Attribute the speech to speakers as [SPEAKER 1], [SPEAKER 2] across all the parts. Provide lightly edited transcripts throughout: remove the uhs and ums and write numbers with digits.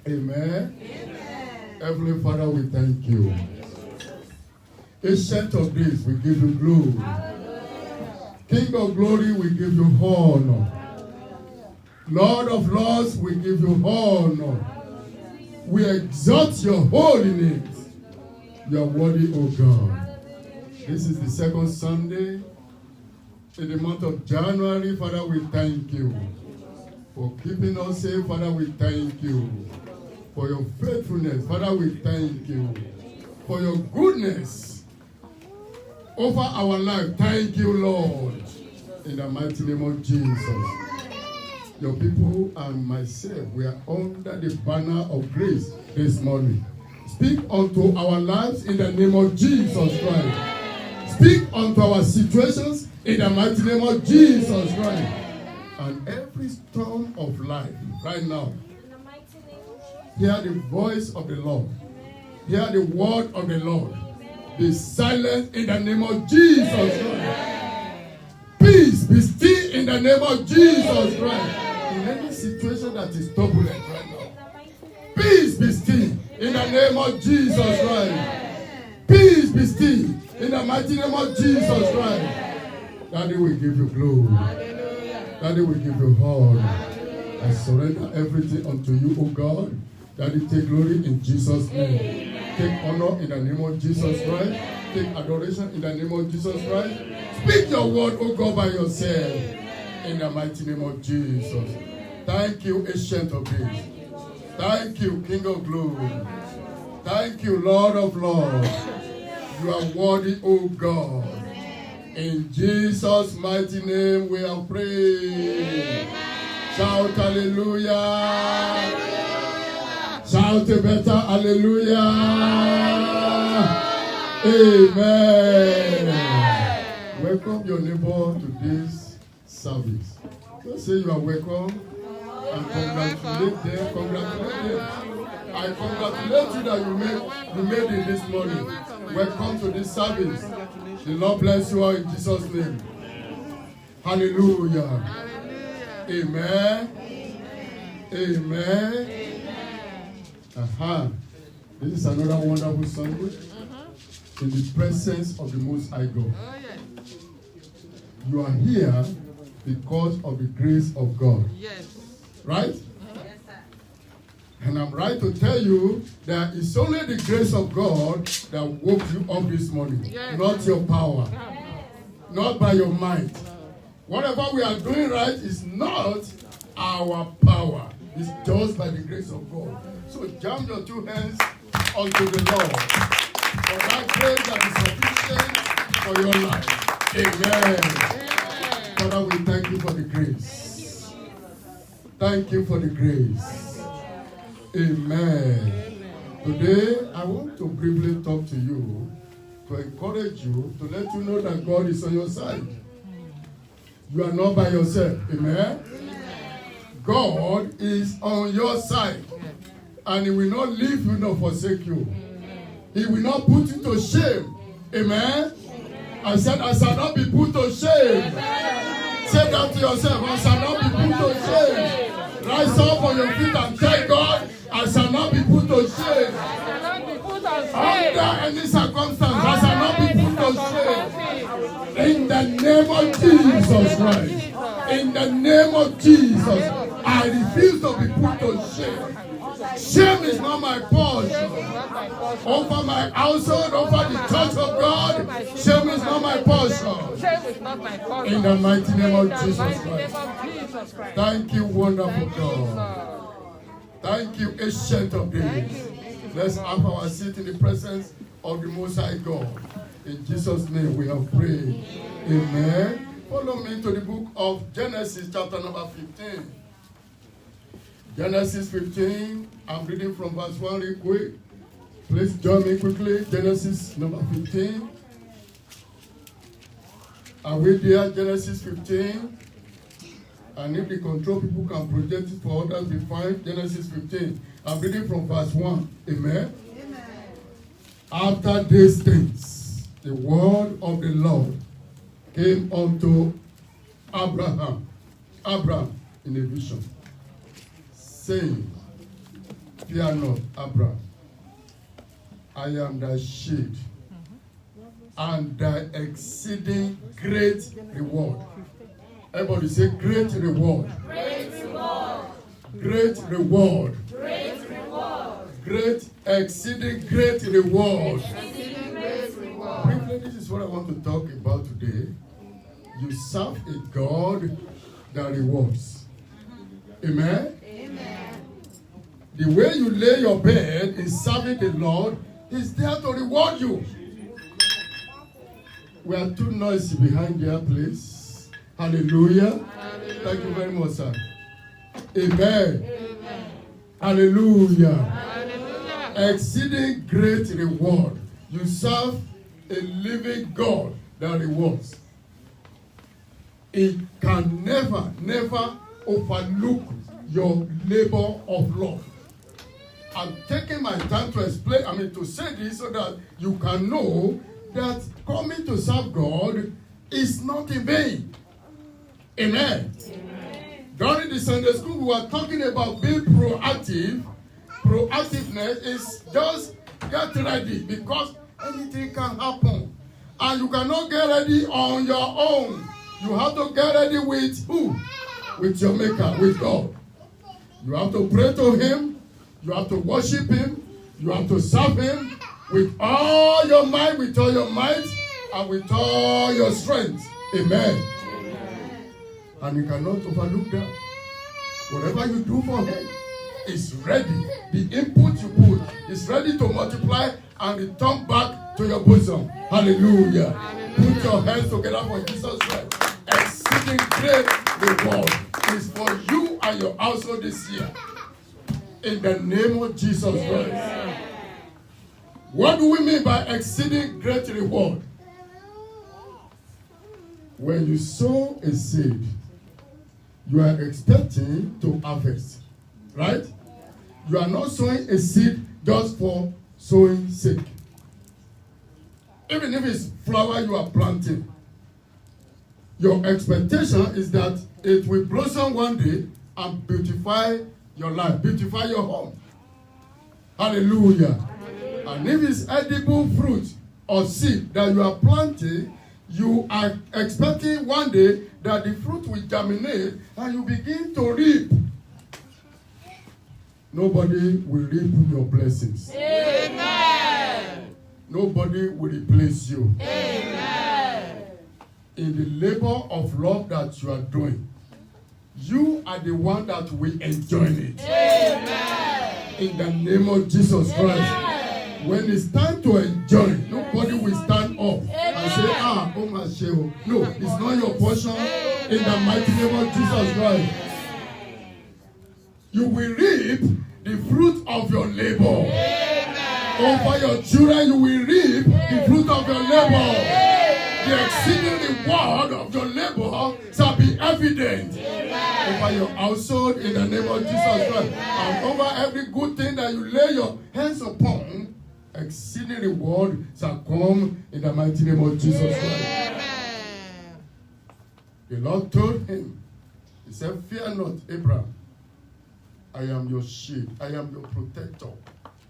[SPEAKER 1] Amen. Heavenly Father, we thank you. Ancient of days, we give you glory. King of glory, we give you honor. Lord of lords, we give you honor. We exalt your holy name. You are worthy, O God. This is the second Sunday in the month of January. Father, we thank you for keeping us safe. Father, we thank you for your faithfulness. Father, we thank you for your goodness over our life. Thank you, Lord, in the mighty name of Jesus. Your people and myself, we are under the banner of grace this morning. Speak unto our lives in the name of Jesus Christ. Speak unto our situations in the mighty name of Jesus Christ. And every storm of life right now, hear the voice of the Lord. Hear the word of the Lord. Be silent in the name of Jesus Christ. Peace be still in the name of Jesus Christ. In any situation that is turbulent right now, peace be still in the name of Jesus Christ. Peace be still in the mighty name of Jesus Christ. Daddy, we give you glory. Daddy, we give you honor. I surrender everything unto you, O God. Daddy, take glory in Jesus' name. Take honor in the name of Jesus Christ. Take adoration in the name of Jesus Christ. Speak your word, O God, by yourself. In the mighty name of Jesus. Thank you, Ancient of Days. Thank you, King of Glory. Thank you, Lord of Lords. You are worthy, O God. In Jesus' mighty name we are praying. Shout hallelujah. Shout a better hallelujah. Amen. Welcome your neighbor to this service. Just say you are welcome and congratulate them. Congratulate them. I congratulate you that you made it this morning. Welcome to this service. The Lord bless you all in Jesus' name. Hallelujah. Amen. Amen. This is another wonderful Sunday in the presence of the Most High God. You are here because of the grace of God. Yes. Right? Yes, sir. And I'm right to tell you that it's only the grace of God that woke you up this morning. Yes. Not your power. Yes. Not by your might. Whatever we are doing right is not our power. It's just by the grace of God. So jam your two hands unto the Lord for that grace that is sufficient for your life. Amen. Father, we thank you for the grace. Thank you for the grace. Amen. Today, I want to briefly talk to you, to encourage you, to let you know that God is on your side. You are not by yourself. Amen. God is on your side. And He will not leave you nor forsake you. He will not put you to shame. Amen. I said, I shall not be put to shame. Say that to yourself. I shall not be put to shame. Rise up on your feet and tell God, I shall not be put to shame. Under any circumstance, I shall not be put to shame. In the name of Jesus Christ. In the name of Jesus, I refuse to be put to shame. Shame is not my portion. Over my household, over the church of God, shame is not my portion. In the mighty name of Jesus Christ. Thank you, wonderful God. Thank you, Ancient of Days. Let's have our seat in the presence of the Most High God. In Jesus' name we have prayed. Amen. Follow me to the book of Genesis, chapter number 15. Genesis 15, I'm reading from verse 1 real quick. Please join me quickly. Genesis number 15. Are we there? Genesis 15. And if the control people can project it for others, be fine. Genesis 15. I'm reading from verse 1. Amen. Amen. After these things, the word of the Lord came unto Abraham in a vision, saying, Fear not, Abraham. I am thy shield and thy exceeding great reward. Everybody say great reward.
[SPEAKER 2] Great reward.
[SPEAKER 1] Great reward.
[SPEAKER 2] Great reward.
[SPEAKER 1] Great, exceeding great reward.
[SPEAKER 2] Exceeding great reward.
[SPEAKER 1] Briefly, this is what I want to talk about today. You serve a God that rewards. Amen?
[SPEAKER 2] Amen.
[SPEAKER 1] The way you lay your bed in serving the Lord is there to reward you. We are too noisy behind there, please. Hallelujah. Hallelujah. Thank you very much, sir. Amen.
[SPEAKER 2] Amen.
[SPEAKER 1] Hallelujah.
[SPEAKER 2] Hallelujah.
[SPEAKER 1] Exceeding great reward. You serve a living God that rewards. It can never, never overlook your labor of love. I'm taking my time to explain, to say this so that you can know that coming to serve God is not in vain. Amen. Amen. During the Sunday school, we were talking about being proactive. Proactiveness is just get ready because anything can happen. And you cannot get ready on your own. You have to get ready with who? With your Maker, with God. You have to pray to Him. You have to worship Him. You have to serve Him with all your might, with all your might, and with all your strength. Amen. Amen. And you cannot overlook that. Whatever you do for Him is ready. The input you put is ready to multiply and return back to your bosom. Hallelujah. Hallelujah. Put your hands together for Jesus Christ. Exceeding great reward is for you and your household this year. In the name of Jesus Christ. What do we mean by exceeding great reward? When you sow a seed, you are expecting to harvest. Right? You are not sowing a seed just for sowing sake. Even if it's flower you are planting, your expectation is that it will blossom one day and beautify your life, beautify your home. Hallelujah. Hallelujah. And if it's edible fruit or seed that you are planting, you are expecting one day that the fruit will germinate and you begin to reap. Nobody will reap your blessings.
[SPEAKER 2] Amen.
[SPEAKER 1] Nobody will replace you.
[SPEAKER 2] Amen.
[SPEAKER 1] In the labor of love that you are doing, you are the one that will enjoy it.
[SPEAKER 2] Amen.
[SPEAKER 1] In the name of Jesus Christ. Amen. When it's time to enjoy, nobody will stand up and say, oh my sheo. No, it's not your portion. In the mighty name of Jesus Christ. You will reap the fruit of your labor. Amen. Over your children, you will reap the fruit of your labor. The exceeding reward of your labor shall be evident. Amen. Over your household in the name of Jesus Christ. And over every good thing that you lay your hands upon, exceeding reward shall come in the mighty name of Jesus Christ. Amen. The Lord told him, He said, fear not, Abraham. I am your shield. I am your protector.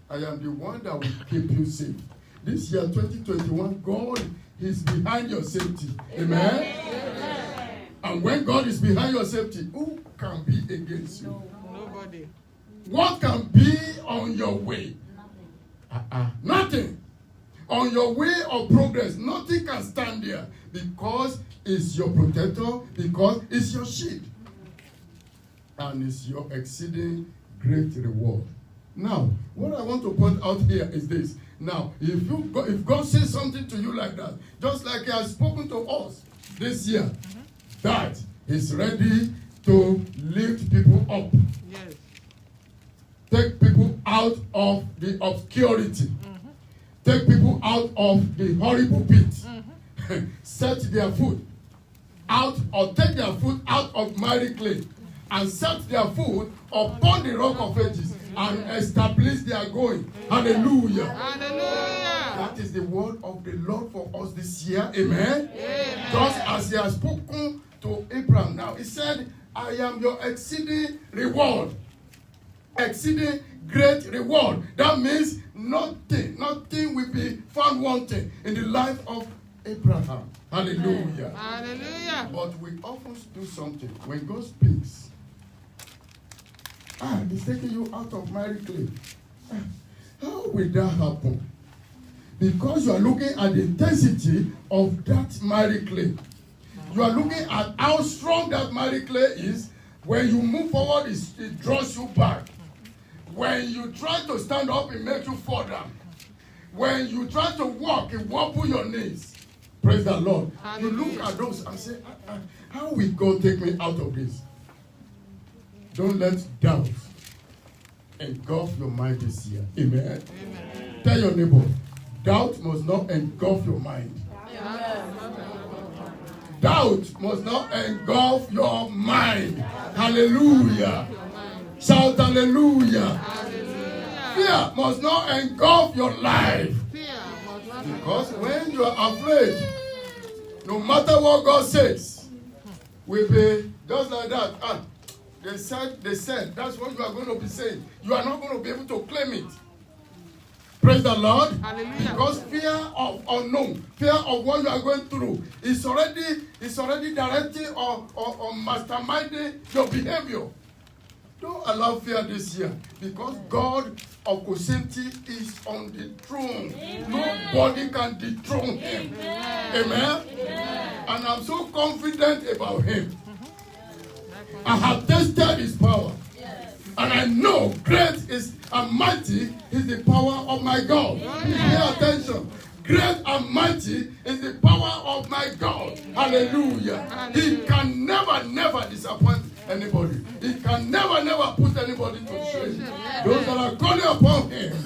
[SPEAKER 1] I am the one that will keep you safe. This year, 2021, God is behind your safety. Amen? Amen. And when God is behind your safety, who can be against you?
[SPEAKER 2] Nobody.
[SPEAKER 1] What can be on your way? Nothing. On your way of progress, nothing can stand there because it's your protector, because it's your shield. And it's your exceeding great reward. Now, what I want to point out here is this. Now, if God says something to you like that, just like He has spoken to us this year, that He's ready to lift people up.
[SPEAKER 2] Yes.
[SPEAKER 1] Take people out of the obscurity. Take people out of the horrible pit. Set their foot out, or take their foot out of miry clay, and set their foot upon the rock of ages, and establish their going. Hallelujah.
[SPEAKER 2] Hallelujah.
[SPEAKER 1] That is the word of the Lord for us this year. Amen. Amen. Just as He has spoken to Abraham. Now He said, I am your exceeding reward. Exceeding great reward. That means nothing will be found wanting in the life of Abraham. Hallelujah.
[SPEAKER 2] Hallelujah.
[SPEAKER 1] But we often do something. When God speaks, he's taking you out of miry clay. How will that happen? Because you are looking at the intensity of that miry clay. You are looking at how strong that miry clay is. When you move forward, it draws you back. When you try to stand up, it makes you fall down. When you try to walk, it wobbles your knees. Praise the Lord. You look at those and say, how will God take me out of this? Don't let doubt engulf your mind this year. Amen. Amen. Tell your neighbor, doubt must not engulf your mind. Doubt must not engulf your mind. Hallelujah. Shout hallelujah. Hallelujah. Fear must not engulf your life. Because when you are afraid, no matter what God says, will be just like that. They said, that's what you are going to be saying. You are not going to be able to claim it. Praise the Lord. Hallelujah. Because fear of unknown, fear of what you are going through is already directing or masterminding your behavior. Don't allow fear this year, because God of Kosenti is on the throne. Amen. Nobody can dethrone him. Amen. Amen. Amen. And I'm so confident about him. I have tasted his power. Yes. And I know great is and mighty is the power of my God. Pay attention. Great and mighty is the power of my God. Hallelujah. He can never disappoint anybody. He can never put anybody to shame. Those that are calling upon him,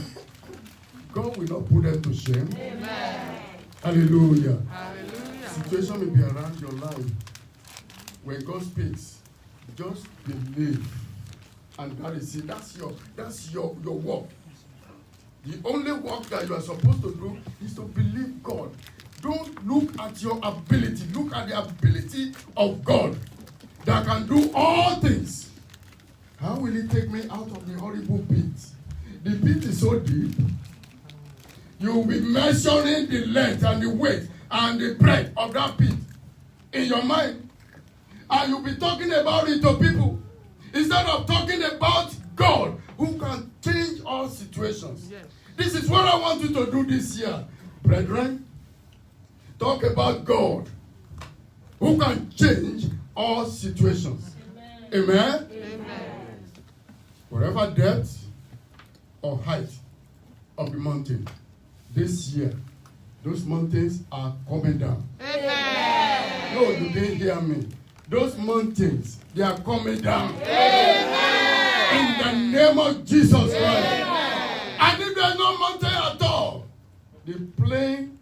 [SPEAKER 1] God will not put them to shame. Amen. Hallelujah. Hallelujah. Situation may be around your life. When God speaks, just believe. And that is it. That's your work. The only work that you are supposed to do is to believe God. Don't look at your ability. Look at the ability of God that can do all things. How will he take me out of the horrible pit? The pit is so deep. You will be measuring the length and the weight and the breadth of that pit in your mind. And you'll be talking about it to people instead of talking about God, who can change all situations. Yes. This is what I want you to do this year, brethren. Talk about God, who can change all situations. Amen. Amen. Amen. Whatever depth or height of the mountain, this year, those mountains are coming down. Amen. No, you didn't hear me. Those mountains, they are coming down. Amen. In the name of Jesus Christ. Amen. And if there's no mountain at all, the plain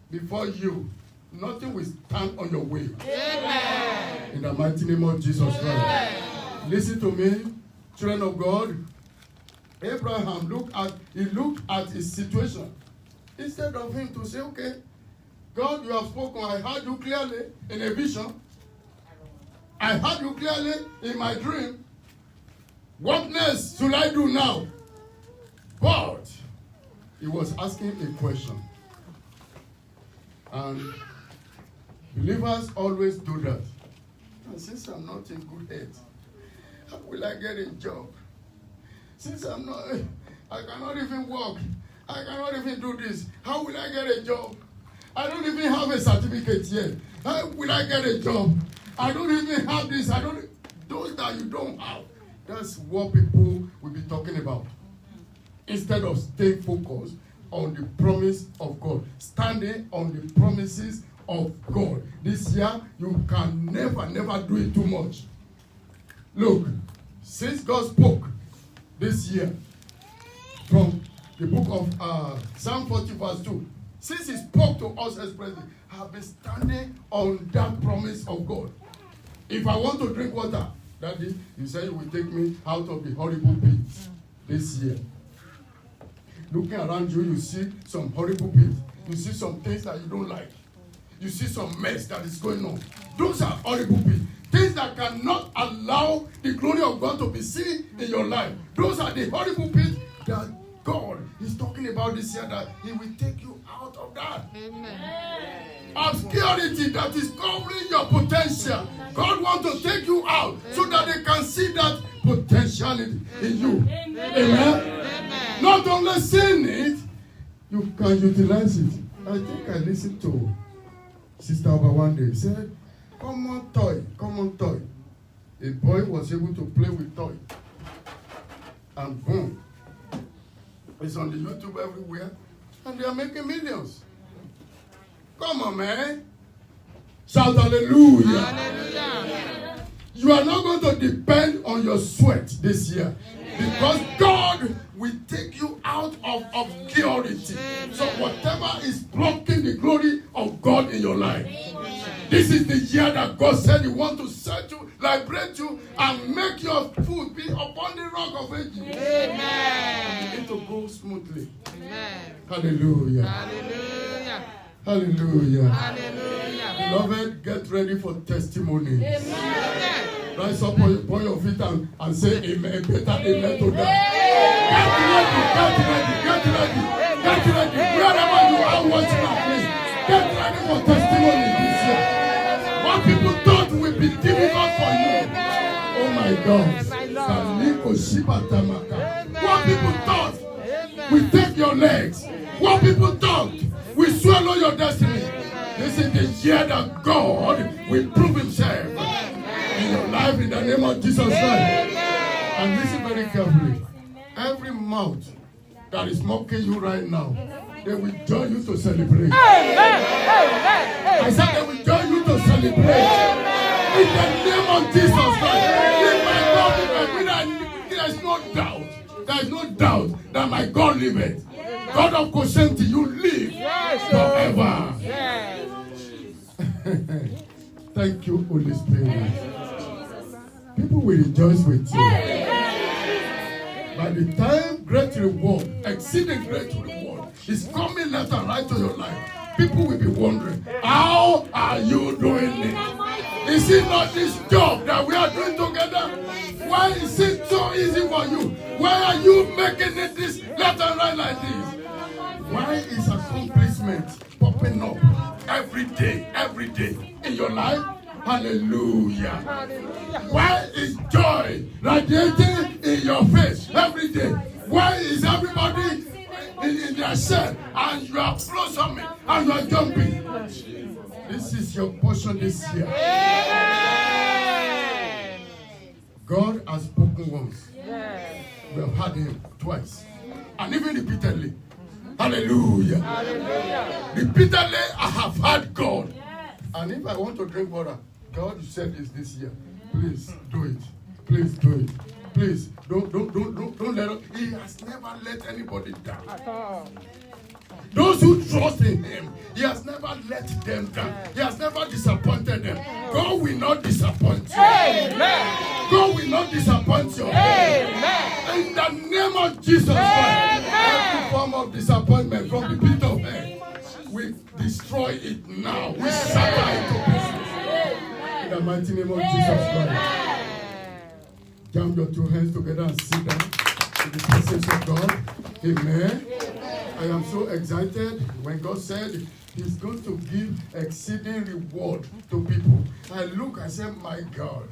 [SPEAKER 1] before you, nothing will stand on your way. Amen. In the mighty name of Jesus Christ. Amen. Listen to me, children of God. Abraham looked at his situation. Instead of him to say, okay, God, you have spoken. I heard you clearly in a vision. I heard you clearly in my dream. What next should I do now? But he was asking a question. And believers always do that. And since I'm not in good health, how will I get a job? Since I cannot even walk. I cannot even do this. How will I get a job? I don't even have a certificate yet. How will I get a job? I don't even have this. Those that you don't have. That's what people will be talking about. Instead of staying focused on the promise of God. Standing on the promises of God. This year, you can never do it too much. Look, since God spoke this year from the book of Psalm 40 verse 2, since he spoke to us expressly, I have been standing on that promise of God. If I want to drink water, Daddy, you said you will take me out of the horrible pit this year. Looking around you, you see some horrible pit. You see some things that you don't like. You see some mess that is going on. Those are horrible pits. Things that cannot allow the glory of God to be seen in your life. Those are the horrible pits that God is talking about this year, that He will take you out of that obscurity that is covering your potential. God wants to take you out so that they can see that potentiality in you. Amen. Not only seeing it, you can utilize it. I think I listened to Sister Oba one day. He said, common toy. A boy was able to play with toy. And boom. It's on the YouTube everywhere. And they are making millions. Come on, man. Shout hallelujah.
[SPEAKER 2] Hallelujah.
[SPEAKER 1] You are not going to depend on your sweat this year. Because God will take you out of obscurity. So whatever is blocking the glory of God in your life, this is the year that God said He wants to set you, liberate you, and make your foot be upon the rock of ages.
[SPEAKER 2] Amen.
[SPEAKER 1] It will go smoothly.
[SPEAKER 2] Amen.
[SPEAKER 1] Hallelujah.
[SPEAKER 2] Hallelujah.
[SPEAKER 1] Hallelujah.
[SPEAKER 2] Hallelujah.
[SPEAKER 1] Beloved, get ready for testimony.
[SPEAKER 2] Amen.
[SPEAKER 1] Rise up on your feet and say amen. Better amen to that. Get ready. Wherever you are watching our place, get ready for testimony this year. What people thought will be difficult for you. Oh my God. What people thought will take your legs. What people thought will swallow your destiny. This is the year that God will prove Himself in your life in the name of Jesus Christ. And listen very carefully. Every mouth that is mocking you right now, they will join you to celebrate. I said they will join you to celebrate. In the name of Jesus Christ. There is no doubt that my God liveth. God of Kosenti, you live forever. Thank you, Holy Spirit. People will rejoice with you. By the time great reward, exceeding great reward, is coming left and right to your life, people will be wondering, how are you doing it? Is it not this job that we are doing together? Why is it so easy for you? Why are you making it this left and right like this? Why is accomplishment popping up every day in your life? Hallelujah. Why is joy radiating in your face every day? Why is everybody in their shell and you are blossoming and you are jumping? This is your portion this year. God has spoken once. We have heard Him twice. And even repeatedly. Hallelujah. Hallelujah. Repeatedly I have heard God. And if I want to drink water, God, you said this year. Please do it. Please do it. Please don't let it. He has never let anybody down. At all. Those who trust in Him, He has never let them down. He has never disappointed them. God will not disappoint you. Amen. God will not disappoint you. Amen. In the name of Jesus Christ, every form of disappointment from the pit of hell, we destroy it now. We shatter it to pieces. In the mighty name of Jesus Christ. Jam your two hands together and sit down in the presence of God. Amen. I am so excited when God said He's going to give exceeding reward to people. I look, I say, my God.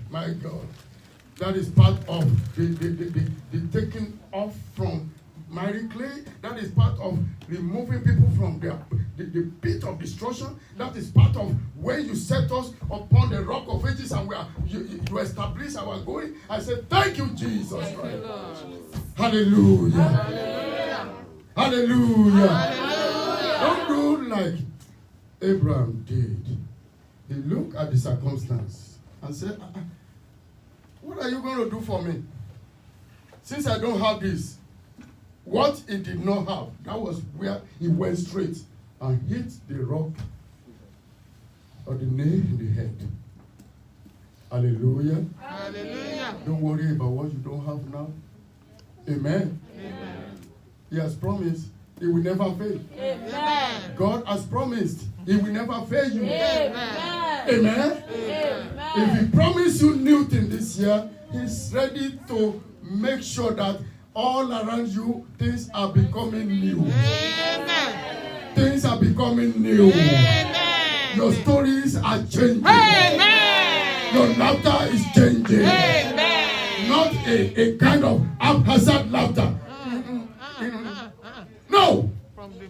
[SPEAKER 1] That is part of the taking off from miry clay. That is part of removing people from the pit of destruction. That is part of when you set us upon the rock of ages and you establish our going. I said, thank you, Jesus Christ. Hallelujah. Hallelujah. Hallelujah. Hallelujah. Don't do like Abraham did. He looked at the circumstance and said, what are you going to do for me? Since I don't have this, what he did not have, that was where he went straight and hit the rock or the nail in the head. Hallelujah. Hallelujah. Don't worry about what you don't have now. Amen. Amen. He has promised He will never fail. Amen. God has promised He will never fail you. Amen. Amen. Amen. If He promised you new thing this year, He's ready to make sure that all around you, things are becoming new.
[SPEAKER 2] Amen.
[SPEAKER 1] Things are becoming new.
[SPEAKER 2] Amen.
[SPEAKER 1] Your stories are changing.
[SPEAKER 2] Amen.
[SPEAKER 1] Your laughter is changing.
[SPEAKER 2] Amen.
[SPEAKER 1] Not a kind of haphazard laughter. No.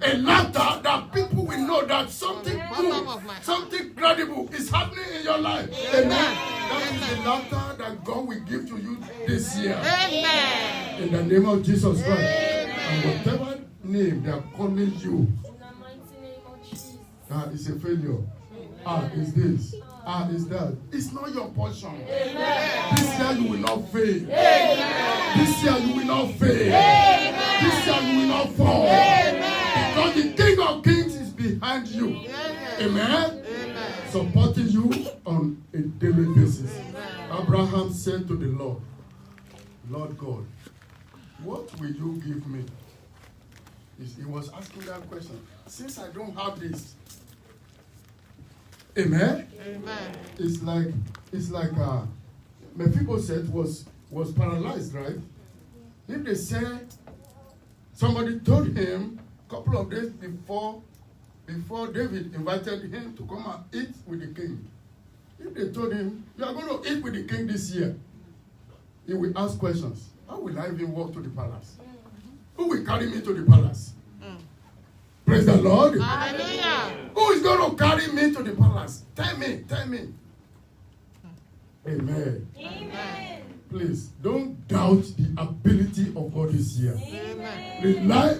[SPEAKER 1] A laughter that people will know that something good, something credible is happening in your life. Amen. That is the laughter that God will give to you this year.
[SPEAKER 2] Amen.
[SPEAKER 1] In the name of Jesus Christ. And whatever name they are calling you, it's a failure. It's this. It's that. It's not your portion. Amen. This year you will not fail. Amen. This year you will not fail. Amen. This year you will not fall. Amen. Because the King of Kings is behind you. Amen. Amen. Supporting you on a daily basis. Amen. Abraham said to the Lord, Lord God, what will you give me? He was asking that question. Since I don't have this, amen. Amen. It's like Mephibosheth was paralyzed, right? If they say somebody told him a couple of days before David invited him to come and eat with the king, if they told him you are going to eat with the king this year, he will ask questions. How will I even walk to the palace? Who will carry me to the palace? Praise the Lord.
[SPEAKER 2] Hallelujah.
[SPEAKER 1] Who is going to carry me to the palace? Tell me. Amen.
[SPEAKER 2] Amen.
[SPEAKER 1] Please, don't doubt the ability of God this year.
[SPEAKER 2] Amen.
[SPEAKER 1] Rely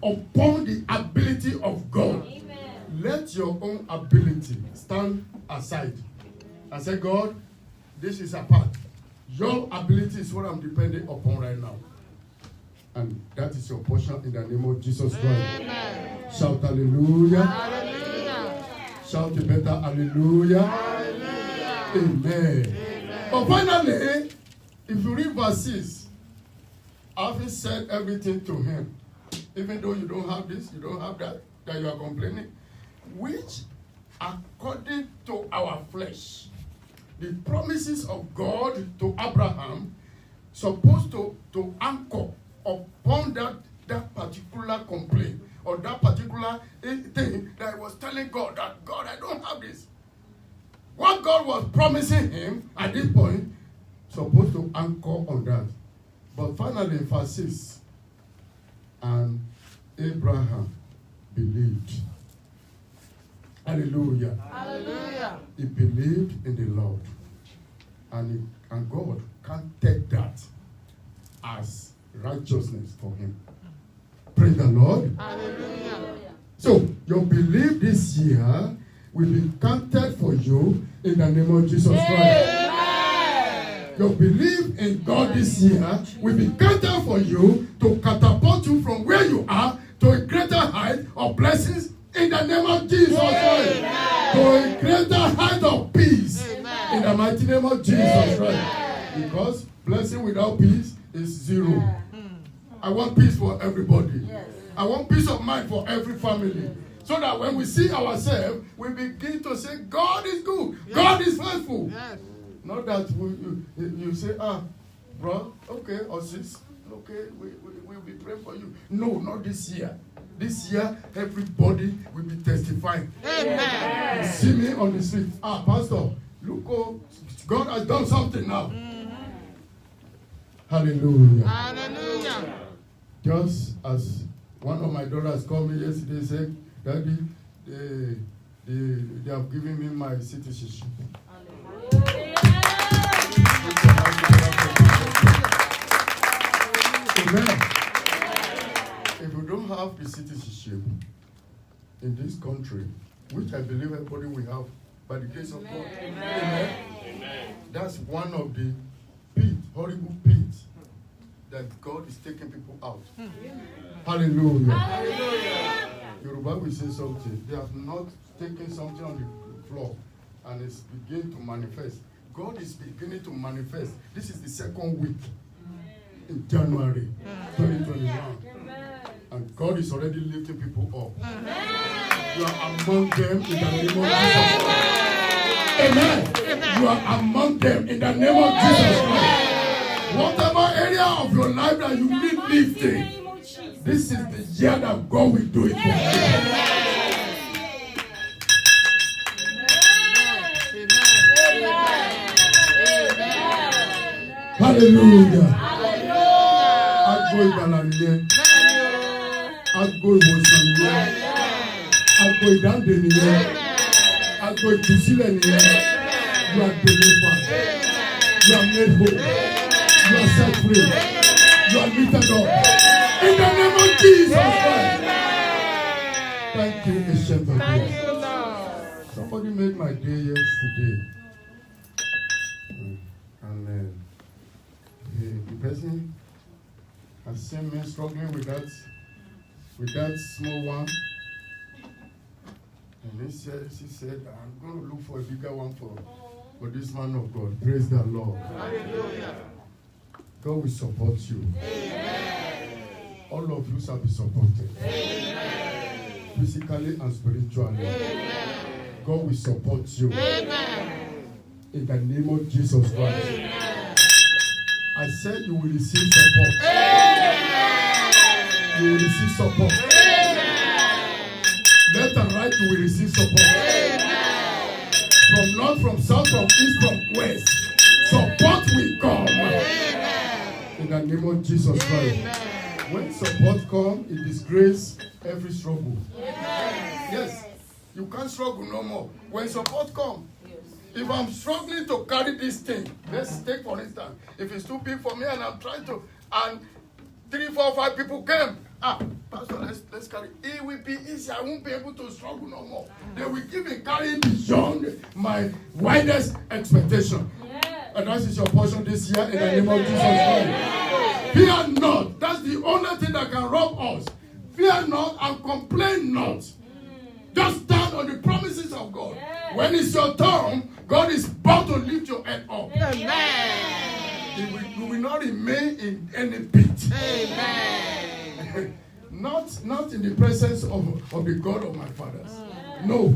[SPEAKER 1] upon the ability of God.
[SPEAKER 3] Amen.
[SPEAKER 1] Let your own ability stand aside. I say, God, this is apart. Your ability is what I'm depending upon right now. And that is your portion in the name of Jesus Christ.
[SPEAKER 2] Amen.
[SPEAKER 1] Shout hallelujah.
[SPEAKER 2] Hallelujah.
[SPEAKER 1] Shout a better hallelujah.
[SPEAKER 2] Hallelujah.
[SPEAKER 1] Amen.
[SPEAKER 2] Amen.
[SPEAKER 1] But finally, if you read verse 6, having said everything to him, even though you don't have this, you don't have that you are complaining, which according to our flesh, the promises of God to Abraham supposed to anchor upon that particular complaint or that particular thing that he was telling God that God, I don't have this. What God was promising him at this point supposed to anchor on that. But finally, in verse 6, and Abraham believed. Hallelujah.
[SPEAKER 2] Hallelujah.
[SPEAKER 1] He believed in the Lord. And God counted that as righteousness for him. Praise the Lord.
[SPEAKER 2] Hallelujah.
[SPEAKER 1] So, your belief this year will be counted for you in the name of Jesus Christ.
[SPEAKER 2] Amen.
[SPEAKER 1] Your belief in God this year will be counted for you to catapult you from where you are to a greater height of blessings in the name of Jesus Christ. To a greater height of peace.
[SPEAKER 2] Amen.
[SPEAKER 1] In the mighty name of Jesus Christ. Because blessing without peace is zero. I want peace for everybody.
[SPEAKER 3] Yes.
[SPEAKER 1] I want peace of mind for every family. So that when we see ourselves, we begin to say, God is good. Yes. God is faithful.
[SPEAKER 2] Yes.
[SPEAKER 1] Not that you say, bro, okay, or sis, okay, we'll be praying for you. No, not this year. This year, everybody will be testifying.
[SPEAKER 2] Amen.
[SPEAKER 1] You see me on the street. Pastor, look, God has done something now. Hallelujah.
[SPEAKER 2] Hallelujah.
[SPEAKER 1] Just as one of my daughters called me yesterday, said, Daddy, they have given me my citizenship. Amen. If you don't have the citizenship in this country, which I believe everybody will have by the grace of God, amen. That's one of the horrible pits that God is taking people out. Hallelujah.
[SPEAKER 3] Hallelujah.
[SPEAKER 1] Yoruba will say something. They have not taken something on the floor and it's beginning to manifest. God is beginning to manifest. This is the second week in January 2021. And God is already lifting people up. You are among them in the name of Jesus Christ. Amen. You are among them in the name of Jesus Christ. Whatever area area of your life that you need lifting, this is the year that God will do it for you. Hallelujah. Agbo ìgbàlà nìyẹn. Agbo ìwòsàn nìyẹn. Agbo ìdáǹdè nìyẹn. Agbo ìtúsílẹ̀ nìyẹn. You are delivered. You are made whole. You are set free. You are lifted up. In the name of Jesus Christ. Thank you, Ancient of Days. Somebody made my day yesterday. And the person has seen me struggling with that small one. And she said, I'm going to look for a bigger one for this man of God. Praise the Lord.
[SPEAKER 2] Hallelujah.
[SPEAKER 1] God will support you.
[SPEAKER 2] Amen.
[SPEAKER 1] All of you shall be supported.
[SPEAKER 2] Amen.
[SPEAKER 1] Physically and spiritually.
[SPEAKER 2] Amen.
[SPEAKER 1] God will support you.
[SPEAKER 2] Amen.
[SPEAKER 1] In the name of Jesus Christ.
[SPEAKER 2] Amen.
[SPEAKER 1] I said you will receive support.
[SPEAKER 2] Amen.
[SPEAKER 1] You will receive support.
[SPEAKER 2] Amen.
[SPEAKER 1] Left and right, you will receive support.
[SPEAKER 2] Amen.
[SPEAKER 1] From north, from south, from east, from west. Support will come.
[SPEAKER 2] Amen.
[SPEAKER 1] In the name of Jesus Christ.
[SPEAKER 2] Amen.
[SPEAKER 1] When support comes, it disgraces every struggle.
[SPEAKER 2] Amen.
[SPEAKER 1] Yes, you can't struggle no more. When support comes, if I'm struggling to carry this thing, let's take for instance, if it's too big for me and I'm trying to, and 3, 4, 5 people came, Pastor, let's carry. It will be easy. I won't be able to struggle no more. They will give me carrying beyond my widest expectation. And that is your portion this year in the name of Jesus Christ. Fear not. That's the only thing that can rob us. Fear not and complain not. Just stand on the promises of God. When it's your turn, God is about to lift your head up.
[SPEAKER 2] Amen.
[SPEAKER 1] You will not remain in any pit.
[SPEAKER 2] Amen.
[SPEAKER 1] Not in the presence of the God of my fathers. No.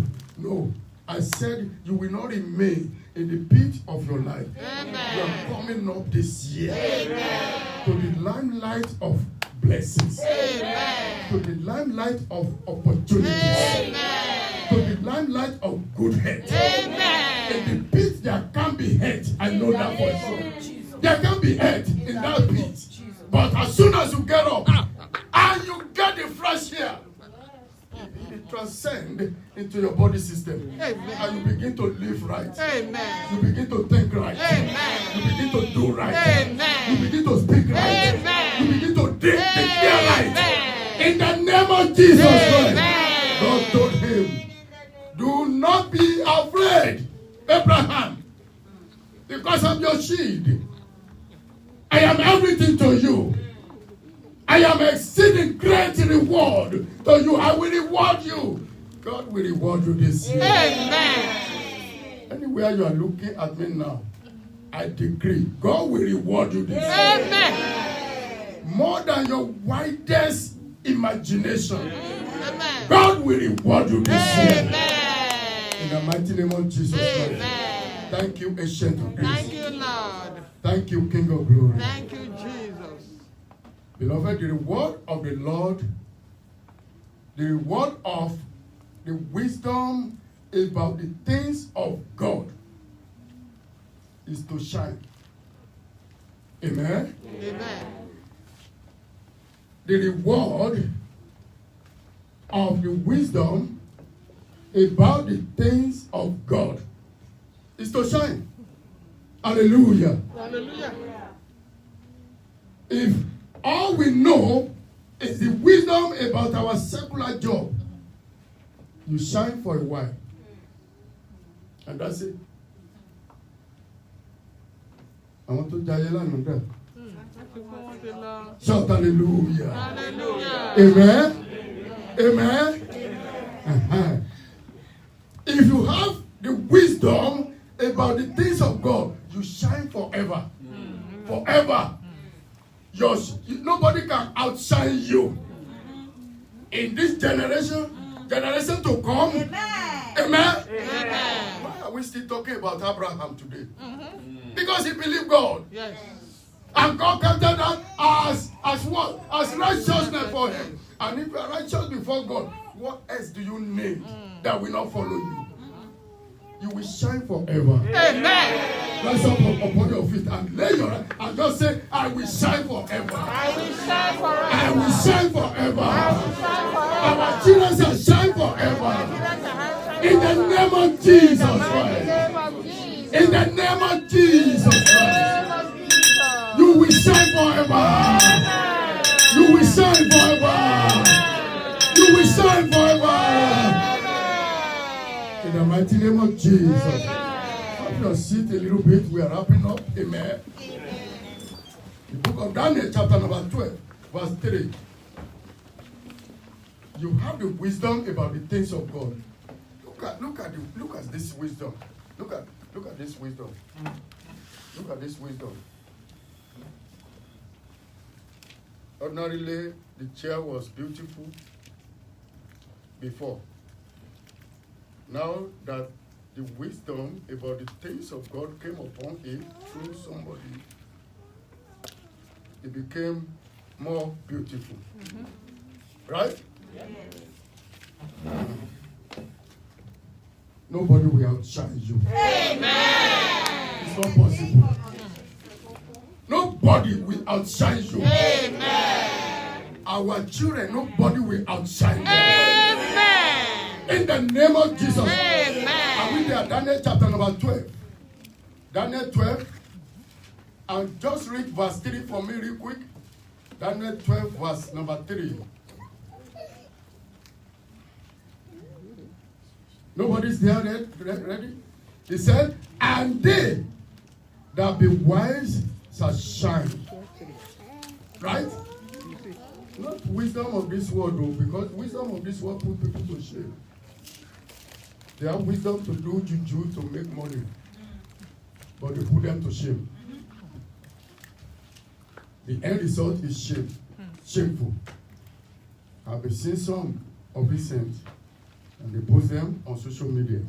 [SPEAKER 1] I said you will not remain in the pit of your life.
[SPEAKER 2] Amen.
[SPEAKER 1] You are coming up this year
[SPEAKER 2] Amen.
[SPEAKER 1] to the limelight of blessings.
[SPEAKER 2] Amen.
[SPEAKER 1] To the limelight of opportunities.
[SPEAKER 2] Amen.
[SPEAKER 1] To the limelight of good health.
[SPEAKER 2] Amen.
[SPEAKER 1] In the pit there can be hate. I know that for sure. There can be hate in that pit. But as soon as you get up and you get the fresh air, it transcends into your body system.
[SPEAKER 2] Amen.
[SPEAKER 1] And you begin to live right.
[SPEAKER 2] Amen.
[SPEAKER 1] You begin to think right.
[SPEAKER 2] Amen.
[SPEAKER 1] You begin to do right.
[SPEAKER 2] Amen.
[SPEAKER 1] You begin to speak right.
[SPEAKER 2] Amen.
[SPEAKER 1] You begin to declare right.
[SPEAKER 2] Amen.
[SPEAKER 1] In the name of Jesus Christ.
[SPEAKER 2] Amen.
[SPEAKER 1] God told him, do not be afraid, Abraham, because I'm your shield. I am everything to you. I am exceeding great reward to you. I will reward you. God will reward you this year.
[SPEAKER 2] Amen.
[SPEAKER 1] Anywhere you are looking at me now, I decree God will reward you this year.
[SPEAKER 2] Amen.
[SPEAKER 1] More than your widest imagination.
[SPEAKER 2] Amen.
[SPEAKER 1] God will reward you this year.
[SPEAKER 2] Amen.
[SPEAKER 1] In the mighty name of Jesus Christ.
[SPEAKER 2] Amen.
[SPEAKER 1] Thank you, Ancient of
[SPEAKER 2] Thank
[SPEAKER 1] Days.
[SPEAKER 2] you, Lord.
[SPEAKER 1] Thank you, King of Glory.
[SPEAKER 2] Thank you, Jesus.
[SPEAKER 1] Beloved, the reward of the Lord, the reward of the wisdom about the things of God is to shine. Amen?
[SPEAKER 2] Amen.
[SPEAKER 1] The reward of the wisdom about the things of God is to shine. Hallelujah.
[SPEAKER 2] Hallelujah.
[SPEAKER 1] If all we know is the wisdom about our secular job, you shine for a while. And that's it. I want to jayé lánàá dẹ̀. Shout hallelujah.
[SPEAKER 2] Hallelujah.
[SPEAKER 1] Amen. Amen. If you have the wisdom about the things of God, you shine forever. Forever. Nobody can outshine you. In this generation to come. Amen. Amen. Why are we still talking about Abraham today? Because he believed God.
[SPEAKER 2] Yes.
[SPEAKER 1] And God counted that as what? As righteousness for him. And if you are righteous before God, what else do you need that will not follow you? You will shine forever.
[SPEAKER 2] Amen.
[SPEAKER 1] Rise up upon your feet and lay your hand and just say, I will shine forever.
[SPEAKER 2] I will shine forever.
[SPEAKER 1] I will shine forever.
[SPEAKER 2] I will shine forever.
[SPEAKER 1] Our children shall shine forever. In the name of Jesus Christ. In the name of Jesus Christ. You will shine forever. You will shine forever. You will shine forever. In the mighty name of Jesus. Have your seat a little bit. We are wrapping up. Amen. The book of Daniel, chapter number 12, verse 3. You have the wisdom about the things of God. Look at this wisdom. Look at this wisdom. Look at this wisdom. Ordinarily, the chair was beautiful before. Now that the wisdom about the things of God came upon it through somebody, it became more beautiful. Right? Nobody will outshine you.
[SPEAKER 2] Amen.
[SPEAKER 1] It's not possible. Nobody will outshine you.
[SPEAKER 2] Amen.
[SPEAKER 1] Our children, nobody will outshine them.
[SPEAKER 2] Amen.
[SPEAKER 1] In the name of Jesus.
[SPEAKER 2] Amen.
[SPEAKER 1] Are we there? Daniel chapter number 12. Daniel 12. And just read verse 3 for me real quick. Daniel 12 verse number 3. Nobody's there ready? He said, and they that be wise shall shine. Right? Not wisdom of this world though, because wisdom of this world put people to shame. They have wisdom to do juju to make money, but they put them to shame. The end result is shame. Shameful. I've been seeing some of these saints, and they post them on social media.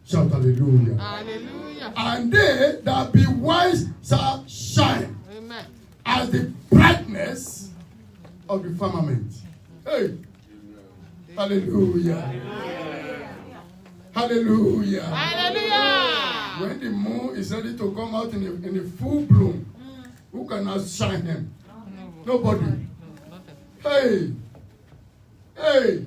[SPEAKER 1] Shout hallelujah.
[SPEAKER 2] Hallelujah.
[SPEAKER 1] And they that be wise shall shine.
[SPEAKER 2] Amen.
[SPEAKER 1] As the brightness of the firmament. Hey. Hallelujah. Hallelujah.
[SPEAKER 2] Hallelujah.
[SPEAKER 1] When the moon is ready to come out in a full bloom, who can outshine him? Nobody. Hey. Hey.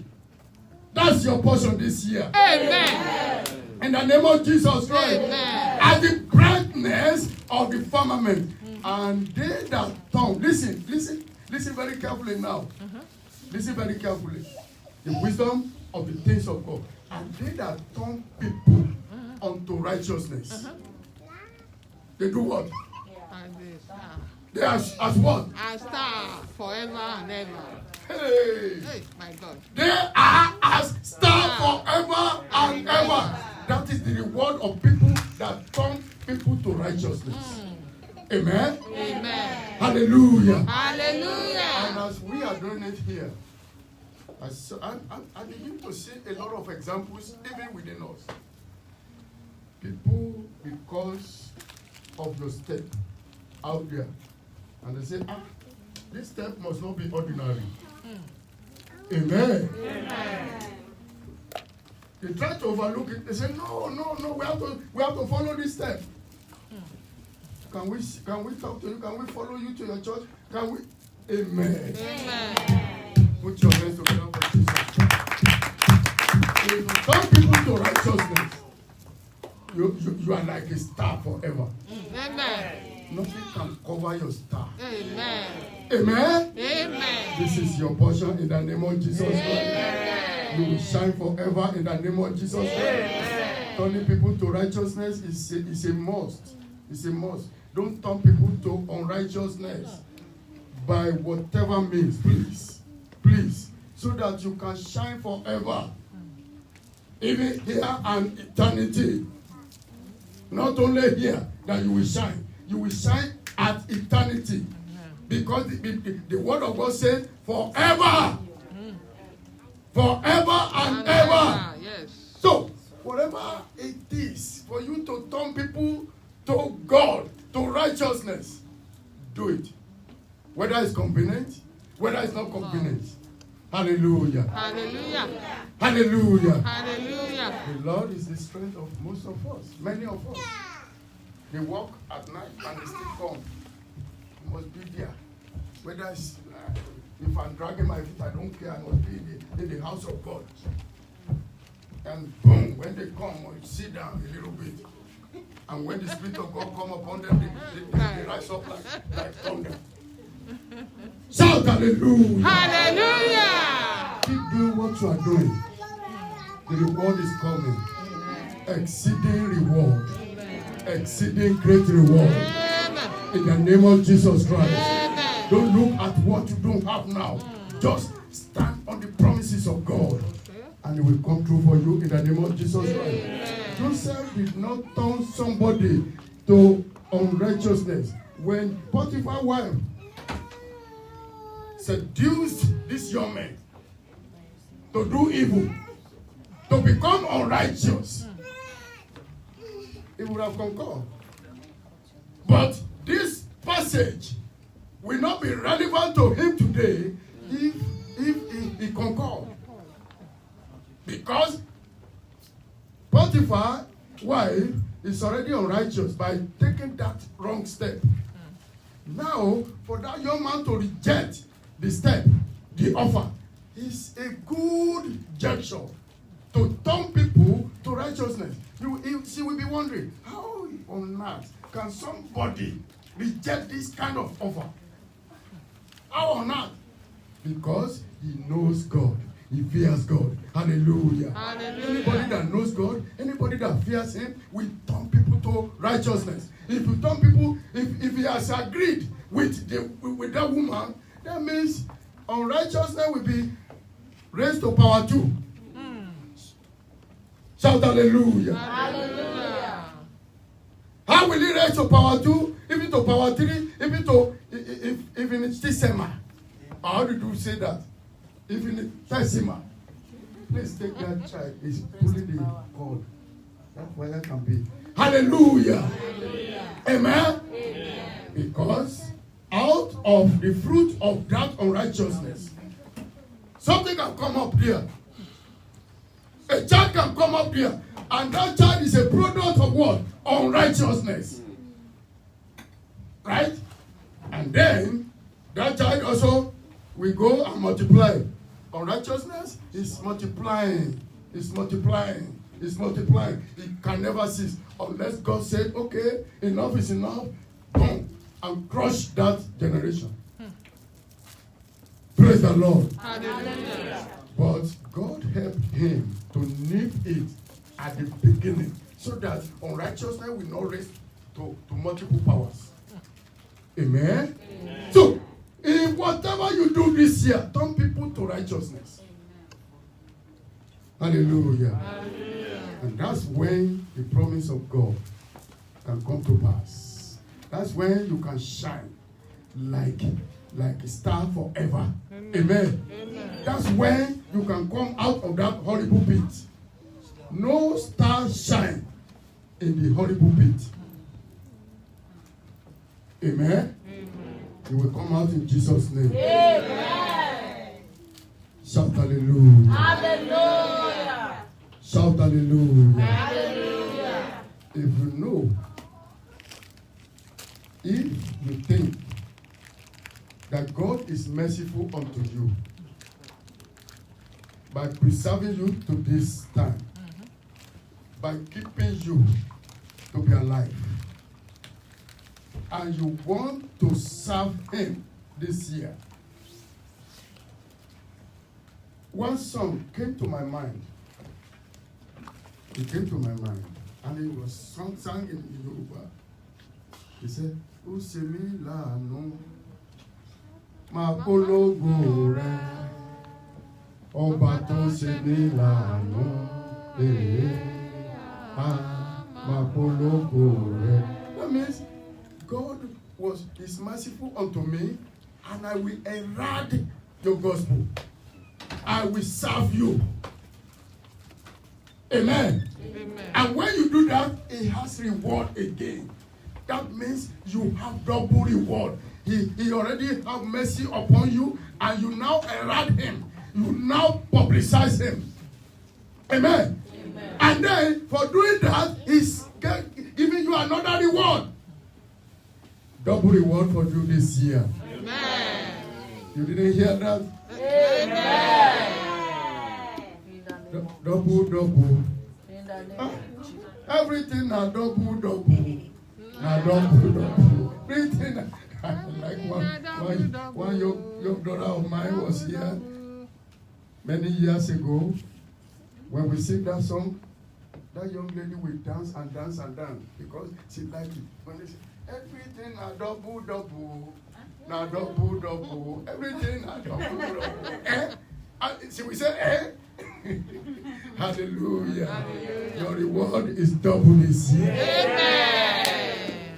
[SPEAKER 1] That's your portion this year.
[SPEAKER 2] Amen.
[SPEAKER 1] In the name of Jesus Christ.
[SPEAKER 2] Amen.
[SPEAKER 1] As the brightness of the firmament. And they that tongue. Listen very carefully now. Listen very carefully. The wisdom of the things of God. And they that turn people unto righteousness. They do what?
[SPEAKER 2] And they star.
[SPEAKER 1] They are as what?
[SPEAKER 2] And star forever and ever.
[SPEAKER 1] Hey.
[SPEAKER 2] Hey, my God.
[SPEAKER 1] They are as star forever and ever. That is the reward of people that turn people to righteousness. Amen?
[SPEAKER 2] Amen.
[SPEAKER 1] Hallelujah.
[SPEAKER 2] Hallelujah.
[SPEAKER 1] And as we are doing it here, I begin to see a lot of examples even within us. People, because of your step out there, and they say, this step must not be ordinary. Amen.
[SPEAKER 2] Amen.
[SPEAKER 1] They try to overlook it. They say, no, we have to follow this step. Can we talk to you? Can we follow you to your church? Can we? Amen.
[SPEAKER 2] Amen.
[SPEAKER 1] Put your hands together for Jesus. If you turn people to righteousness, you are like a star forever.
[SPEAKER 2] Amen.
[SPEAKER 1] Nothing can cover your star.
[SPEAKER 2] Amen.
[SPEAKER 1] Amen.
[SPEAKER 2] Amen.
[SPEAKER 1] This is your portion in the name of Jesus Christ.
[SPEAKER 2] Amen.
[SPEAKER 1] You will shine forever in the name of Jesus Christ.
[SPEAKER 2] Amen.
[SPEAKER 1] Turning people to righteousness is a must. It's a must. Don't turn people to unrighteousness by whatever means, please, so that you can shine forever, even here and eternity. Not only here that you will shine at eternity, because the word of God says forever, forever and ever.
[SPEAKER 2] Yes.
[SPEAKER 1] So whatever it is for you to turn people to God, to righteousness, do it. Whether it's convenient, whether it's not convenient. Hallelujah.
[SPEAKER 2] Hallelujah.
[SPEAKER 1] Hallelujah.
[SPEAKER 2] Hallelujah.
[SPEAKER 1] The Lord is the strength of most of us, many of us. They walk at night and they still come. You must be there. Whether it's, if I'm dragging my feet, I don't care. I must be in the house of God. And boom, when they come, we sit down a little bit. And when the Spirit of God come upon them, they rise up like thunder. Shout hallelujah.
[SPEAKER 2] Hallelujah.
[SPEAKER 1] Keep doing what you are doing. The reward is coming. Exceeding reward. Exceeding great reward.
[SPEAKER 2] Amen.
[SPEAKER 1] In the name of Jesus Christ.
[SPEAKER 2] Amen.
[SPEAKER 1] Don't look at what you don't have now. Just stand on the promises of God. And it will come true for you in the name of Jesus Christ. Joseph did not turn somebody to unrighteousness. When Potiphar's wife seduced this young man to do evil, to become unrighteous, he would have concurred. But this passage will not be relevant to him today if he concurred. Because Potiphar's wife is already unrighteous by taking that wrong step. Now, for that young man to reject the step, the offer, is a good gesture to turn people to righteousness. She will be wondering, how on earth can somebody reject this kind of offer? How on earth? Because he knows God. He fears God. Hallelujah.
[SPEAKER 2] Hallelujah.
[SPEAKER 1] Anybody that knows God, anybody that fears him, will turn people to righteousness. If you turn people, if he has agreed with that woman, that means unrighteousness will be raised to power 2. Shout hallelujah.
[SPEAKER 2] Hallelujah.
[SPEAKER 1] How will he raise to power 2? Even to power 3? Even it's Tisema. How did you say that? Even it's Tesima. Please take that child. He's pulling the cord. That's why that can be. Hallelujah. Hallelujah. Amen? Amen. Because out of the fruit of that unrighteousness, something can come up there. A child can come up there, and that child is a product of what? Unrighteousness. Right? And then that child also will go and multiply. Unrighteousness is multiplying. It's multiplying. It's multiplying. It can never cease unless God said, okay, enough is enough. Boom. And crush that generation. Praise the Lord.
[SPEAKER 2] Hallelujah.
[SPEAKER 1] But God helped him to nip it at the beginning so that unrighteousness will not raise to multiple powers. Amen? Amen. So, in whatever you do this year, turn people to righteousness. Hallelujah. Hallelujah. And that's when the promise of God can come to pass. That's when you can shine like a star forever. Amen. Amen. That's when you can come out of that horrible pit. No star shine in the horrible pit. Amen. You will come out in Jesus' name. Amen. Shout hallelujah. Hallelujah. Shout hallelujah. Hallelujah. If you know, if you think that God is merciful unto you by preserving you to this time, by keeping you to be alive, and you want to serve him this year. One song came to my mind. It came to my mind. And it was sung in Yoruba. He said, Usemi lanu, ma polongo re, Ọba tó ṣe mí lanu, ma polongo re. That means God is merciful unto me, and I will herald your gospel. I will serve you. Amen. Amen. And when you do that, it has reward again. That means you have double reward. he already have mercy upon you, and you now herald him. You now publicize him. Amen. Amen. And then for doing that, he's giving you another reward. Double reward for you this year.
[SPEAKER 2] Amen.
[SPEAKER 1] You didn't hear that?
[SPEAKER 2] Amen.
[SPEAKER 1] Double. Everything now double. Now double. Everything. Like one young daughter of mine was here many years ago. When we sing that song, that young lady will dance because she liked it. When they say, everything now double. Now double. Everything now double. She will say, Hallelujah. Hallelujah. Your reward is double this year. Amen.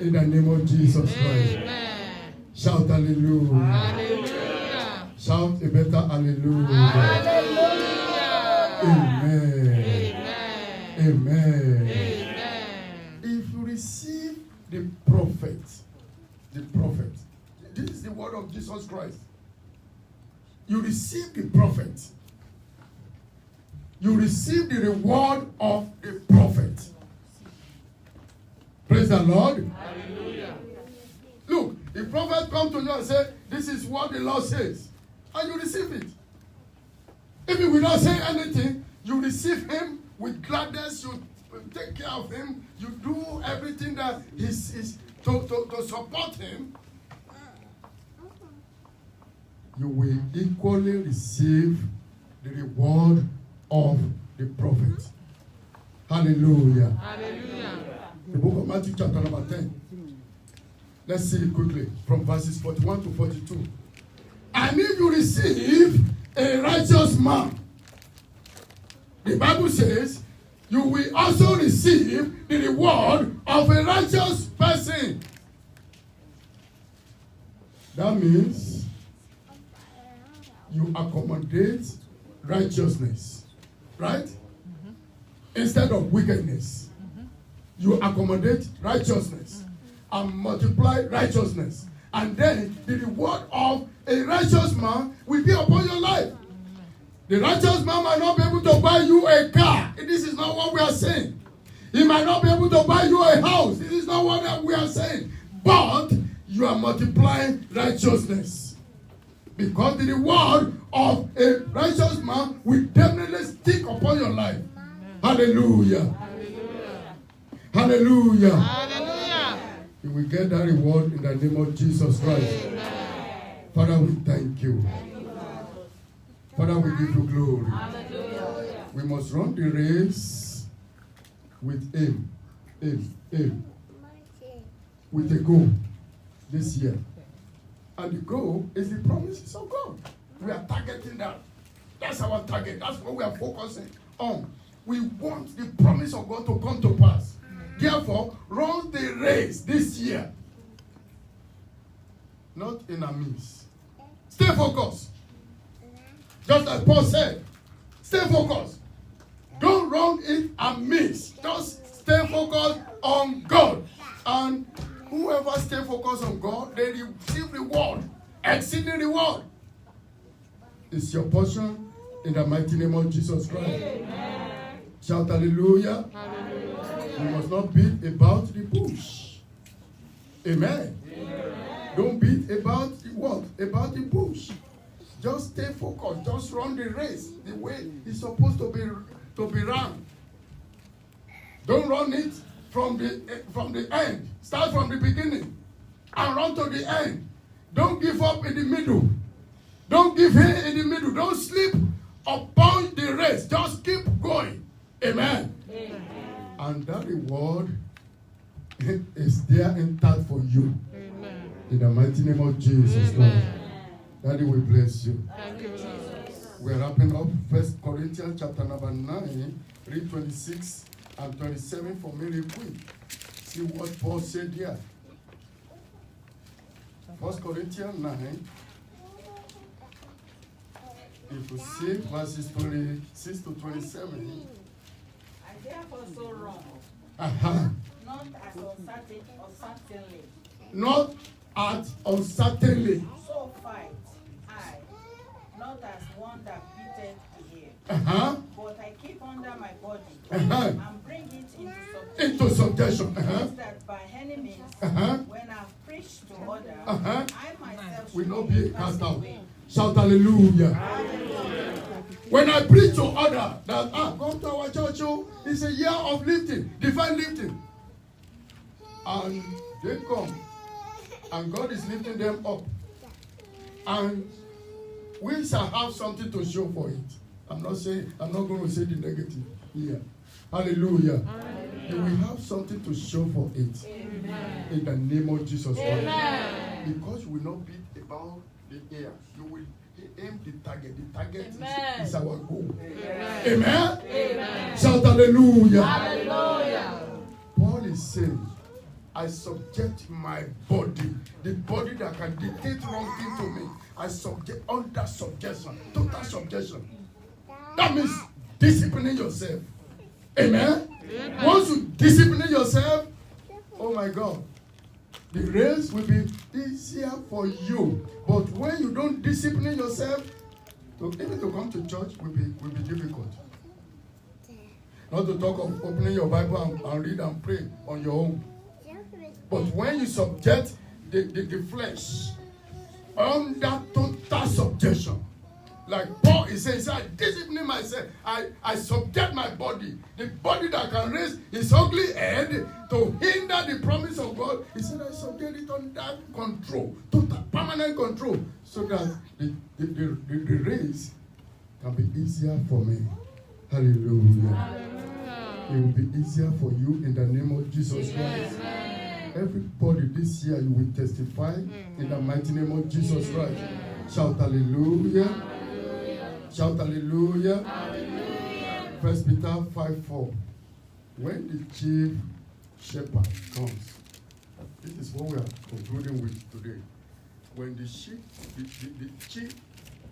[SPEAKER 1] In the name of Jesus Christ. Amen. Shout hallelujah. Hallelujah. Shout a better hallelujah. Hallelujah. Amen. Amen. Amen. If you receive the prophet, this is the word of Jesus Christ. You receive the prophet. You receive the reward of the prophet. Praise the Lord. Hallelujah. Look, the prophet comes to you and says, this is what the Lord says. And you receive it. If he will not say anything, you receive him with gladness. You take care of him. You do everything that is to support him. You will equally receive the reward of the prophet. Hallelujah. Hallelujah. The book of Matthew chapter number 10. Let's see it quickly from verses 41 to 42. And if you receive a righteous man, the Bible says, you will also receive the reward of a righteous person. That means you accommodate righteousness, right? Mm-hmm. Instead of wickedness. Mm-hmm. You accommodate righteousness and multiply righteousness. And then the reward of a righteous man will be upon your life. The righteous man might not be able to buy you a car. This is not what we are saying. He might not be able to buy you a house. This is not what we are saying. But you are multiplying righteousness. Because the reward of a righteous man will definitely stick upon your life. Hallelujah. Hallelujah. Hallelujah. Hallelujah. You will get that reward in the name of Jesus Christ. Amen. Father, we thank you. Father, we give you glory. Hallelujah. We must run the race with aim. With a goal this year. And the goal is the promises of God. We are targeting that. That's our target. That's what we are focusing on. We want the promise of God to come to pass. Therefore, run the race this year. Not in a means. Stay focused. Just as Paul said, stay focused. Don't run it and miss. Just stay focused on God. And whoever stay focused on God, they receive reward, exceeding reward. It's your portion in the mighty name of Jesus Christ. Amen. Shout hallelujah. Hallelujah. You must not beat about the bush. Amen. Amen. Don't beat about the what? About the bush. Just stay focused. Just run the race the way it's supposed to be run. Don't run it from the end. Start from the beginning and run to the end. Don't give up in the middle. Don't give in in the middle. Don't sleep upon the race. Just keep going. Amen. Amen. And that reward is there intact for you. Amen. In the mighty name of Jesus Christ. Daddy will bless you. Thank you, Jesus. We're wrapping up 1 Corinthians chapter number 9, read 26 and 27 for me real quick. See what Paul said here. 1 Corinthians 9. If you see verses 26 to 27.
[SPEAKER 3] I therefore so wrong.
[SPEAKER 1] Uh-huh.
[SPEAKER 3] Not as uncertainly.
[SPEAKER 1] Not at uncertainly.
[SPEAKER 3] So fight I, not as one that beateth the air,
[SPEAKER 1] Uh-huh.
[SPEAKER 3] but I keep under my body
[SPEAKER 1] Uh-huh.
[SPEAKER 3] and bring it into
[SPEAKER 1] Into
[SPEAKER 3] subjection.
[SPEAKER 1] subjection. Uh-huh.
[SPEAKER 3] That by any means,
[SPEAKER 1] Uh-huh.
[SPEAKER 3] when I've preached to others,
[SPEAKER 1] Uh-huh.
[SPEAKER 3] I myself
[SPEAKER 1] Will
[SPEAKER 3] should
[SPEAKER 1] not
[SPEAKER 3] be
[SPEAKER 1] be
[SPEAKER 3] cast
[SPEAKER 1] cast out.
[SPEAKER 3] away.
[SPEAKER 1] Shout hallelujah. When I preach to others that come to our church, it's a year of lifting, divine lifting. And they come, and God is lifting them up. And we shall have something to show for it. I'm not going to say the negative here. Hallelujah. You will have something to show for it. Amen. In the name of Jesus Christ. Because you will not beat about the air. You will aim the target. The target is our goal. Amen. Amen. Shout hallelujah.
[SPEAKER 2] Hallelujah.
[SPEAKER 1] Paul is saying, I subject my body, the body that can dictate wrong thing to me. I subject under subjection, total subjection. That means disciplining yourself. Amen. Amen. Once you discipline yourself, oh my God, the race will be easier for you. But when you don't discipline yourself, even to come to church will be difficult. Not to talk of opening your Bible and read and pray on your own. But when you subject the flesh under total subjection, like Paul is saying, I discipline myself. I subject my body. The body that can raise his ugly head to hinder the promise of God. He said, I subject it under control, total permanent control, so that the race can be easier for me. Hallelujah. It will be easier for you in the name of Jesus Christ. Everybody this year you will testify in the mighty name of Jesus Christ. Shout hallelujah. Shout hallelujah. Hallelujah. 1 Peter 5:4. When the chief shepherd comes, this is what we are concluding with today. When the chief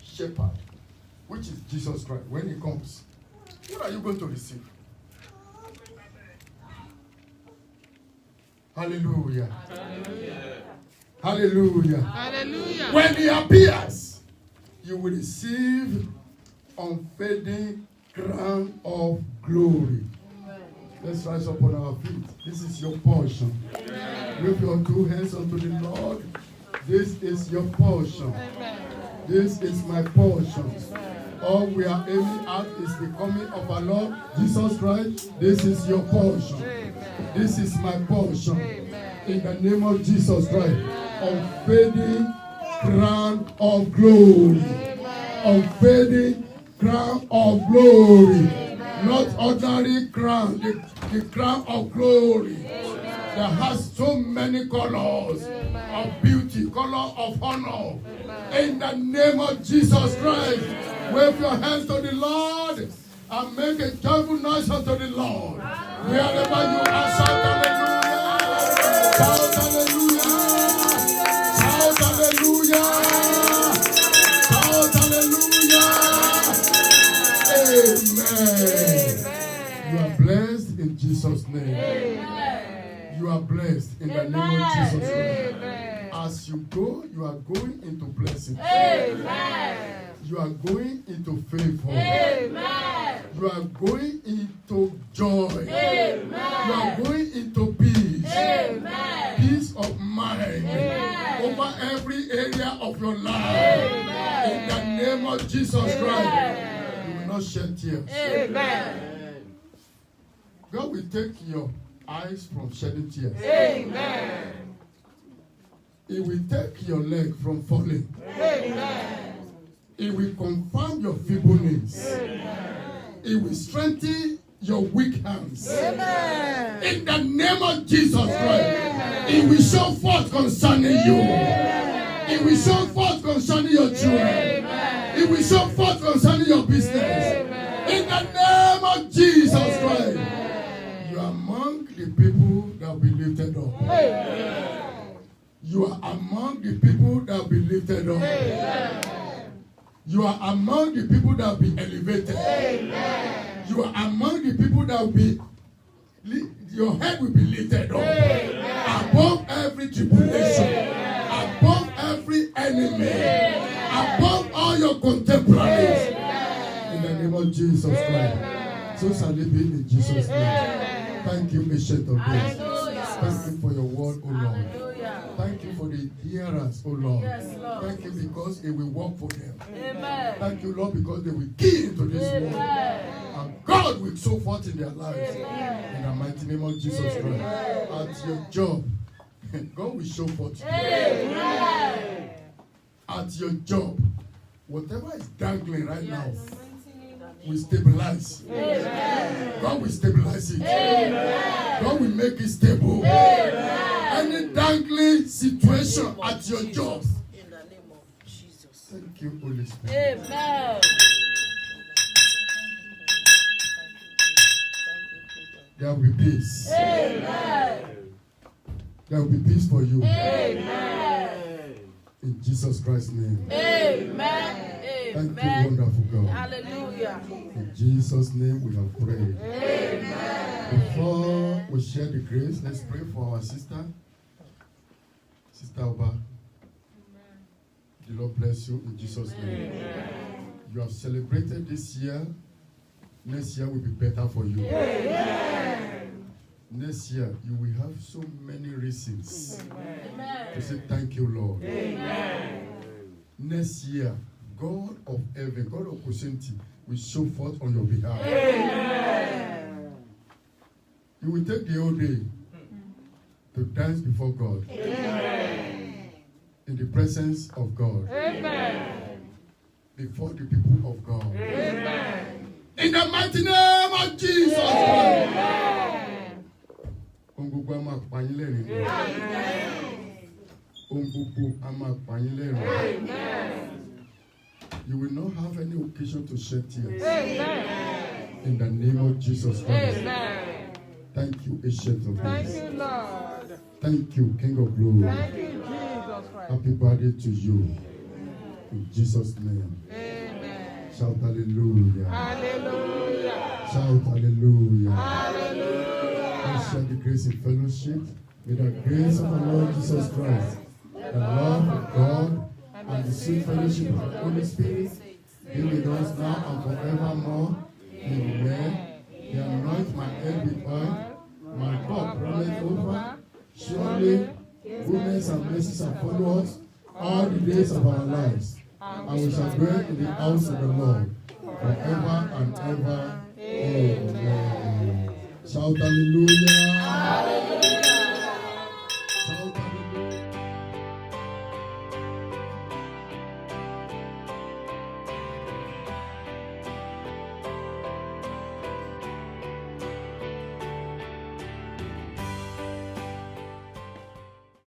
[SPEAKER 1] shepherd, which is Jesus Christ, when he comes, what are you going to receive? Hallelujah. Hallelujah. Hallelujah. Hallelujah. When he appears, you will receive unfading crown of glory. Amen. Let's rise up on our feet. This is your portion. Lift your two hands unto the Lord. This is your portion. Amen. This is my portion. All we are aiming at is the coming of our Lord Jesus Christ. This is your portion. Amen. This is my portion. Amen. In the name of Jesus Christ. Unfading crown of glory. Amen. Unfading crown of glory. Amen. Not ordinary crown, the crown of glory. Amen. That has so many colors. Amen. Of beauty, color of honor. Amen. In the name of Jesus Christ. Wave your hands to the Lord and make a joyful noise unto the Lord. Wherever you are, shout hallelujah. Shout hallelujah. Shout hallelujah. Shout hallelujah. Amen. You are blessed in Jesus' name. Amen. You are blessed in the name of Jesus Christ. As you go, you are going into blessing. Amen. You are going into favor. Amen. You are going into joy. Amen. You are going into peace. Amen. Peace of mind. Amen. Over every area of your life. Amen. In the name of Jesus Christ. You will not shed tears. Amen. God will take your eyes from shedding tears. Amen. He will take your leg from falling. Amen. It will confirm your feebleness. Amen. It will strengthen your weak hands. Amen. In the name of Jesus Christ. It will show forth concerning you. Amen. It will show forth concerning your children. Amen. It will show forth concerning your business. Amen. In the name of Jesus Christ. Amen. You are among the people that will be lifted up. Amen. You are among the people that will be lifted up. Amen. You are among the people that will be elevated. Amen. You are among the people that will be, your head will be lifted up. Amen. Above every tribulation. Amen. enemy, above all your contemporaries. In the name of Jesus Christ. So shall it be in Jesus' name. Thank you, ancient of days. Thank you for your word, O Lord. Thank you for the hearers, O Lord. Thank you because it will work for them. Thank you, Lord, because they will key into this world. And God will show forth in their lives. In the mighty name of Jesus Christ. At your job, God will show forth. At your job, whatever is dangling right now, will stabilize. God will stabilize it. God will make it stable. Any dangling situation at your job.
[SPEAKER 3] In the name of Jesus.
[SPEAKER 1] Thank you, Holy Spirit.
[SPEAKER 2] Amen.
[SPEAKER 1] There will be peace. There will be peace for you. In Jesus Christ's name. Thank you, wonderful God.
[SPEAKER 2] Hallelujah.
[SPEAKER 1] In Jesus' name we have prayed. Before we share the grace, let's pray for our sister. Sister Oba. The Lord bless you in Jesus' name. You have celebrated this year. Next year will be better for you. Next year, you will have so many reasons to say thank you, Lord. Next year, God of heaven, God of Kosenti, will show forth on your behalf. You will take the whole day to dance before God. In the presence of God. Before the people of God. In the mighty name of Jesus. You will not have any occasion to shed tears. In the name of Jesus Christ. Thank you, ancient of days.
[SPEAKER 4] Thank you, Lord.
[SPEAKER 1] Thank you, King of glory.
[SPEAKER 4] Thank you, Jesus Christ.
[SPEAKER 1] Happy birthday to you. In Jesus' name.
[SPEAKER 4] Amen.
[SPEAKER 1] Shout hallelujah.
[SPEAKER 4] Hallelujah.
[SPEAKER 1] Shout hallelujah.
[SPEAKER 4] Hallelujah.
[SPEAKER 1] Let's share the grace in fellowship. May the grace of our Lord Jesus Christ, the love of God, and the sweet fellowship of the Holy Spirit be with us now and forevermore. Amen. He anoint my head with oil, my cup runneth over. Surely goodness and mercy shall follow us all the days of our lives, and we shall dwell in the house of the Lord forever and ever. Amen. Shout hallelujah.